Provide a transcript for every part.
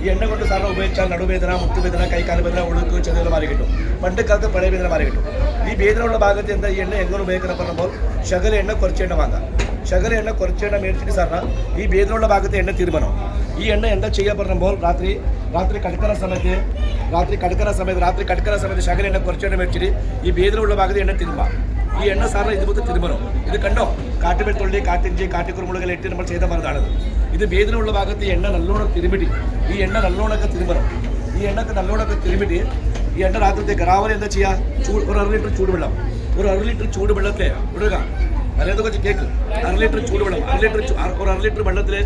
ഈ എണ്ണ കൊണ്ട് സാറിന് ഉപയോഗിച്ചാൽ നടുവേദന, മുട്ടുവേദന, കൈക്കാല് വേദന, ഒഴുക്ക് ചെറുകൾ മാറി കിട്ടും. പണ്ട് കാലത്ത് പഴയ വേദന മാറി കിട്ടും. ഈ വേദനയുള്ള ഭാഗത്ത് എന്താ ഈ എണ്ണ എങ്ങനെ ഉപയോഗിക്കണം പറയുമ്പോൾ ശകല എണ്ണ കുറച്ച് എണ്ണ വാങ്ങാം. ശകല എണ്ണ കുറച്ച് എണ്ണ മേടിച്ചിട്ട് സാറിന് ഈ വേദനയുള്ള ഭാഗത്ത് എണ്ണ തീരുമാനം. ഈ എണ്ണ എന്താ ചെയ്യുക പറയുമ്പോൾ രാത്രി കിടക്കുന്ന സമയത്ത് ശകല എണ്ണ കുറച്ച് എണ്ണ മേടിച്ചിട്ട് ഈ വേദനയുള്ള ഭാഗത്ത് എണ്ണ തിരുമ്പാം. ഈ എണ്ണ സാറിന് ഇതുപോലത്തെ തിരുമണം. ഇത് കണ്ടോ, കാട്ടുവെളുത്തുള്ളി, കാട്ടിഞ്ചി, കാട്ടിക്കുരുമുളകൾ ഇട്ട് നമ്മൾ ചെയ്ത മരുന്നാണിത്. ഇത് വേദനയുള്ള ഭാഗത്ത് എണ്ണ നല്ലോണം തിരുമ്പിട്ട് ഈ എണ്ണ നല്ലോണമൊക്കെ തിരുമ്പണം. ഈ എണ്ണക്ക് നല്ലോണമൊക്കെ തിരുമ്പിട്ട് ഈ എണ്ണ രാത്രിത്തേക്ക് രാവിലെ എന്താ ചെയ്യുക, ഒരു 1/2 ലിറ്റർ ചൂടുവെള്ളം, ഒരു 1/2 ലിറ്റർ ചൂടുവെള്ളത്തെ ഇടുക. അതായത് കുറച്ച് കേക്ക് 1/2 ലിറ്റർ ചൂടുവെള്ളം, ഒരു 1/2 ലിറ്റർ വെള്ളത്തിൽ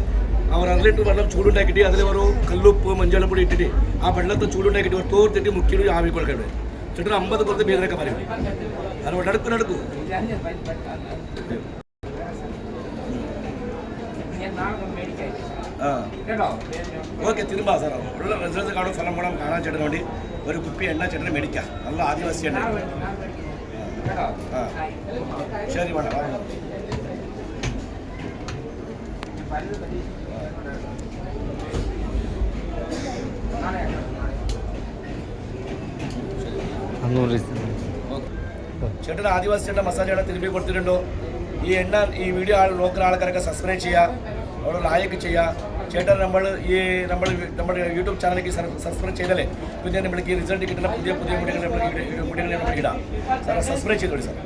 ആ 1/2 ലിറ്റർ വെള്ളം ചൂടുണ്ടാക്കിയിട്ട് അതിൽ ഒരു കല്ലുപ്പ് മഞ്ഞൾപ്പൊടി ഇട്ടിട്ട് ആ വെള്ളത്തെ ചൂടുണ്ടാക്കിയിട്ട് ഒരു തോർത്തിട്ട് മുക്കിയിട്ട് ആവി കൊടുക്കരുത്. ചേട്ടൻ 50 കൊടുത്ത് വേദനയൊക്കെ പറയും. അതുകൊണ്ട് നടക്കൂ. ഓക്കെ, തിരുമ്പാ സാറോ ഉള്ള റിസൾട്ട് കാണും. ഫലം വേണം കാണാൻ ചേട്ടന് വേണ്ടി ഒരു കുപ്പി എണ്ണ ചേട്ടനെ മേടിക്കാം. നല്ല ആദിവാസി എണ്ണ. ശരി വേണം. ചേട്ടൻ ആദിവാസി എണ്ണ മസാല എണ്ണ തിരുമ്പി കൊടുത്തിട്ടുണ്ടോ? ഈ എണ്ണ ഈ വീഡിയോ നോക്കുന്ന ആൾക്കാരൊക്കെ സബ്സ്ക്രൈബ് ചെയ്യുക, അവിടെ ലൈക്ക് ചെയ്യുക. ചേട്ടൻ നമ്മുടെ യൂട്യൂബ് ചാനലിലേക്ക് സബ്സ്ക്രൈബ് ചെയ്താലേ പിന്നെ നമ്മൾക്ക് ഈ റിസൾട്ട് കിട്ടുന്ന പുതിയ മുടികൾ നമ്മൾ ഇടാം. സാർ സബ്സ്ക്രൈബ് ചെയ്തോളൂ സാർ.